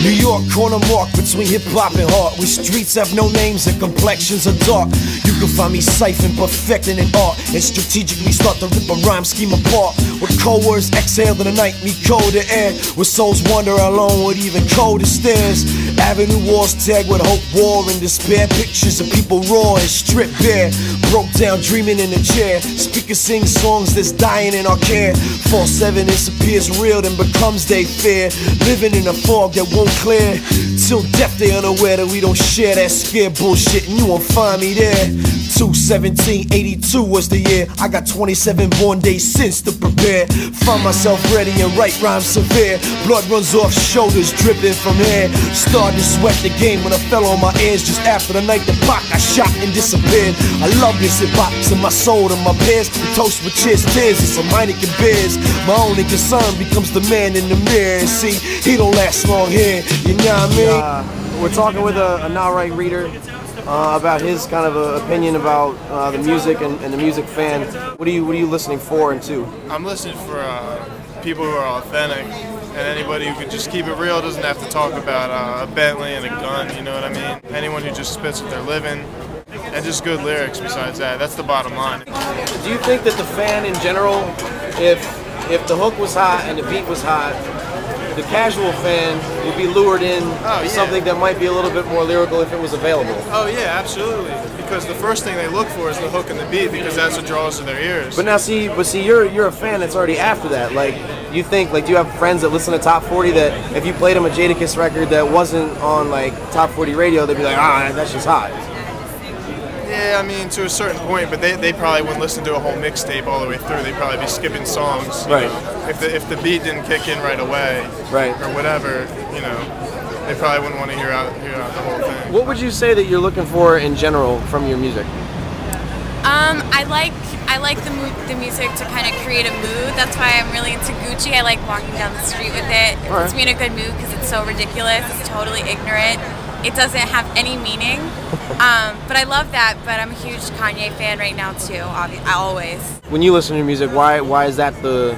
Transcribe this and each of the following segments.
New York corner mark between hip-hop and art, where streets have no names and complexions are dark. You can find me siphon, perfecting in art, and strategically start to rip a rhyme scheme apart. With cold words exhaled in the night, me colder air, where souls wander alone with even colder stairs. Avenue walls tagged with hope, war, and despair. Pictures of people raw and stripped bare, broke down dreaming in a chair. Speakers sing songs that's dying in our care. False evidence appears real, then becomes they fear. Living in a fog that won't clear, till death they unaware that we don't share that scare bullshit, and you won't find me there. 2/17/82 was the year. I got 27 born days since to prepare. Find myself ready and write rhymes severe. Blood runs off shoulders, dripping from hair. Started to sweat the game when I fell on my ears. Just after the night the Pac got shot and disappeared. I love this hip-hop, it's in my soul and my peers. We toast with cheers, tears, and some Heineken beers. My only concern becomes the man in the mirror. And see, he don't last long here, you know what I mean? We're talking with a Nah reader about his kind of opinion about the music and the music fan. What are you listening for and to? I'm listening for people who are authentic, and anybody who can just keep it real, doesn't have to talk about a Bentley and a gun, you know what I mean? Anyone who just spits what they're living, and just good lyrics besides that. That's the bottom line. Do you think that the fan in general, if the hook was hot and the beat was hot, the casual fan would be lured in to something that might be a little bit more lyrical if it was available? Oh yeah, absolutely. Because the first thing they look for is the hook and the beat, because that's what draws to their ears. But now see, you're a fan that's already after that. Like, you think, like, do you have friends that listen to Top 40 that if you played them a Jadakiss record that wasn't on like Top 40 radio, they'd be like, ah, that's just hot? Yeah, I mean, to a certain point, but they probably wouldn't listen to a whole mixtape all the way through. They'd probably be skipping songs. Right. Know? If the beat didn't kick in right away, right, or whatever, you know, they probably wouldn't want to hear out the whole thing. What would you say that you're looking for in general from your music? I like the music to kind of create a mood. That's why I'm really into Gucci. I like walking down the street with it. It puts me in a good mood because it's so ridiculous. It's totally ignorant. It doesn't have any meaning. But I love that. But I'm a huge Kanye fan right now too. I always. When you listen to music, why is that the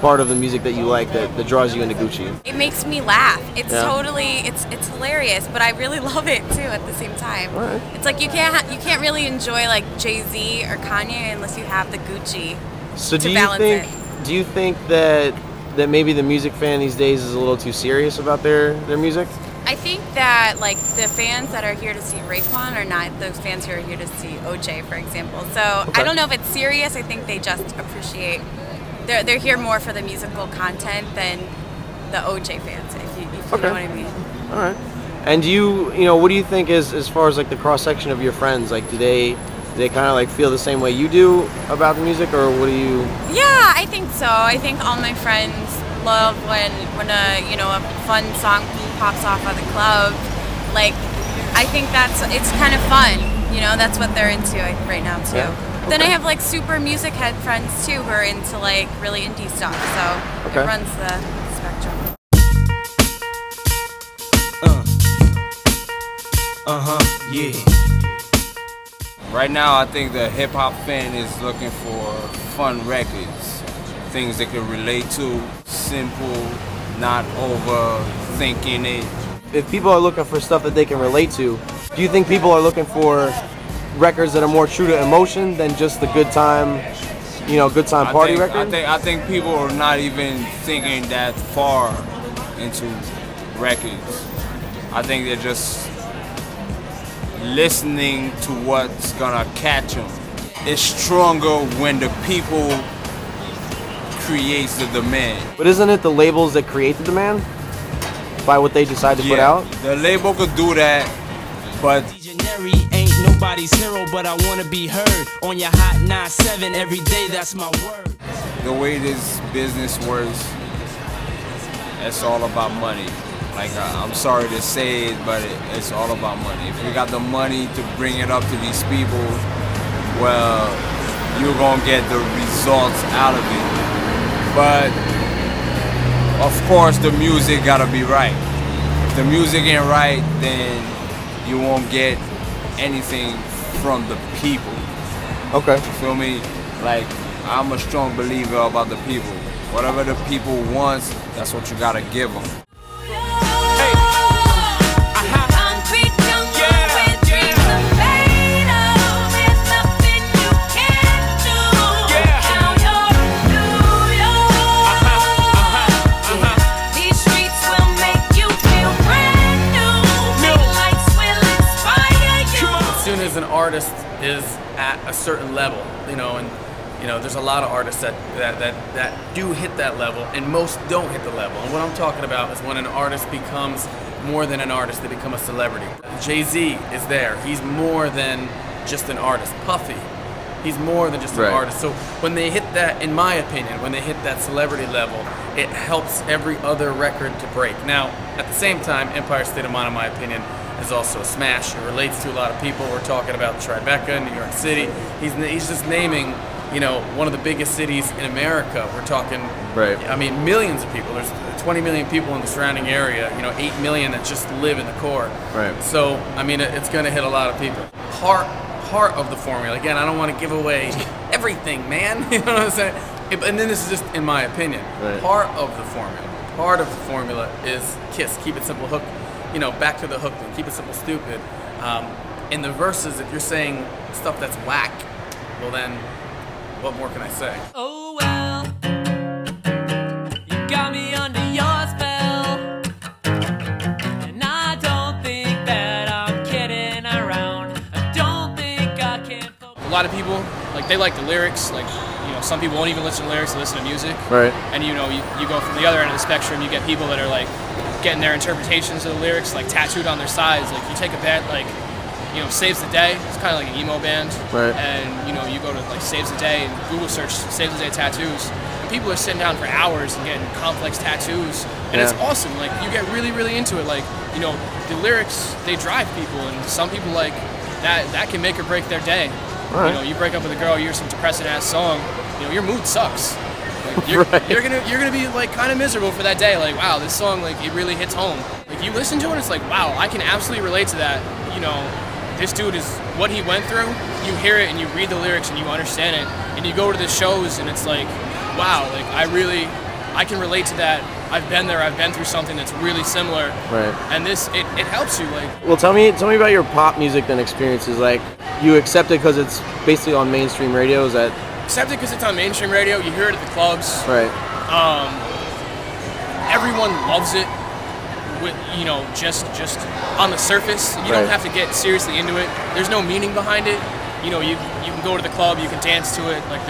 part of the music that you like that draws you into Gucci? It makes me laugh. It's totally it's hilarious, but I really love it too at the same time. Right. It's like you can't really enjoy like Jay-Z or Kanye unless you have the Gucci to balance it. Do you think that maybe the music fan these days is a little too serious about their music? I think that like the fans that are here to see Raekwon are not those fans who are here to see OJ, for example. So I don't know if it's serious. I think they just appreciate. They're here more for the musical content than the OJ fans, if you know what I mean. All right. And what do you think is, as far as like the cross section of your friends, like do they kind of like feel the same way you do about the music, or what do you? Yeah, I think so. I think all my friends love when a fun song pops off at the club. Like, I think it's kind of fun. You know, that's what they're into right now too. Yeah. Then I have like super music head friends too who are into like really indie stuff. So it runs the spectrum. Yeah. Right now, I think the hip hop fan is looking for fun records, things they can relate to, simple, not overthinking it. If people are looking for stuff that they can relate to, do you think people are looking for records that are more true to emotion than just the good time party record? I think people are not even thinking that far into records. I think they're just listening to what's gonna catch them. It's stronger when the people creates the demand. But isn't it the labels that create the demand by what they decide to put out? The label could do that, but ain't nobody's hero, but I wanna be heard on your hot 9-7 every day. That's my word. The way this business works, it's all about money. Like, I'm sorry to say it, but it's all about money. If you got the money to bring it up to these people, well, you're gonna get the results out of it. But of course, the music gotta be right. If the music ain't right, then you won't get anything from the people. Okay. You feel me? Like, I'm a strong believer about the people. Whatever the people want, that's what you gotta give them. Hey, because an artist is at a certain level, you know, and you know, there's a lot of artists that do hit that level, and most don't hit the level. And what I'm talking about is when an artist becomes more than an artist, they become a celebrity. Jay-Z is there. He's more than just an artist. Puffy, he's more than just an artist. So when they hit that, in my opinion, when they hit that celebrity level, it helps every other record to break. Now, at the same time, Empire State of Mind, in my opinion, is also a smash. It relates to a lot of people. We're talking about Tribeca, New York City. He's just naming, you know, one of the biggest cities in America. We're talking, I mean, millions of people. There's 20 million people in the surrounding area, you know, 8 million that just live in the core. So, I mean, it's going to hit a lot of people. Part of the formula, again, I don't want to give away everything, man. You know what I'm saying? And then this is just in my opinion. Part of the formula is Kiss, keep it simple, hook, you know, back to the hook thing, keep it simple, stupid. In the verses, if you're saying stuff that's whack, well then, what more can I say? Oh well, you got me under your spell, and I don't think that I'm kidding around. I don't think I can. A lot of people, like, they like the lyrics, like, you know, some people won't even listen to lyrics, they listen to music. And you know, you go from the other end of the spectrum, you get people that are like getting their interpretations of the lyrics like tattooed on their sides. Like, you take a band like, you know, Saves the Day, it's kind of like an emo band, and you know, you go to like Saves the Day and Google search Saves the Day tattoos, and people are sitting down for hours and getting complex tattoos, and it's awesome. Like, you get really, really into it. Like, you know, the lyrics, they drive people, and some people, like, that can make or break their day. You know, you break up with a girl, you hear some depressing ass song, you know, your mood sucks. Like, you're gonna be like kind of miserable for that day. Like, wow, this song, like, it really hits home. Like, you listen to it, it's like, wow, I can absolutely relate to that. You know, this dude is what he went through. You hear it and you read the lyrics and you understand it, and you go to the shows and it's like, wow, like, I can relate to that. I've been there. I've been through something that's really similar. And this, it helps you. Like, well, tell me about your pop music then experiences. Like, you accept it because it's basically on mainstream radio. Is that? Accept it because it's on mainstream radio. You hear it at the clubs. Everyone loves it. With, you know, just on the surface, you don't have to get seriously into it. There's no meaning behind it. You know, you can go to the club, you can dance to it. Like,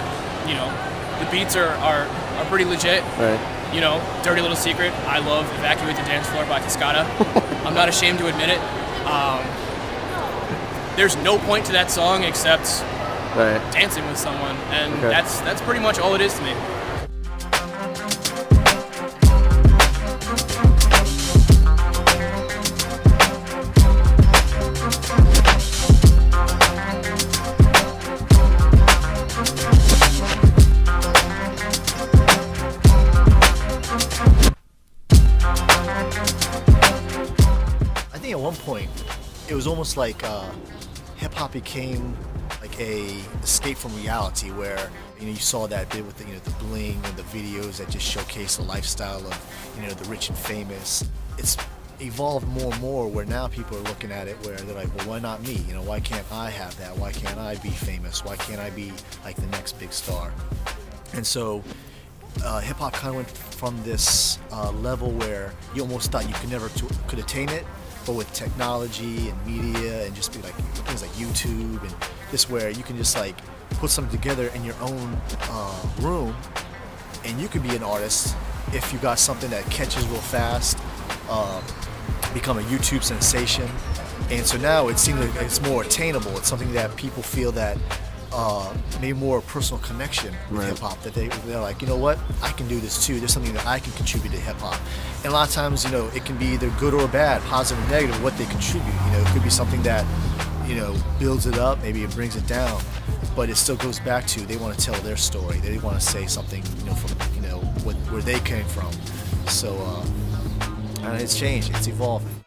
you know, the beats are pretty legit. You know, dirty little secret, I love "Evacuate the Dance Floor" by Cascada. I'm not ashamed to admit it. There's no point to that song except dancing with someone, and that's pretty much all it is to me. At one point, it was almost like hip-hop became like a escape from reality, where, you know, you saw that bit with the, you know, the bling and the videos that just showcase the lifestyle of, you know, the rich and famous. It's evolved more and more, where now people are looking at it where they're like, well, why not me? You know, why can't I have that? Why can't I be famous? Why can't I be like the next big star? And so hip-hop kind of went from this level where you almost thought you could attain it, but with technology and media and just be like things like YouTube and just where you can just like put something together in your own room, and you can be an artist if you got something that catches real fast, become a YouTube sensation. And so now it seems like it's more attainable. It's something that people feel that maybe more personal connection with hip-hop, that they're like, you know what, I can do this too. There's something that I can contribute to hip-hop. And a lot of times, you know, it can be either good or bad, positive or negative, what they contribute. You know, it could be something that, you know, builds it up, maybe it brings it down, but it still goes back to they want to tell their story. They want to say something, you know, from, you know, where they came from. So it's changed, it's evolving.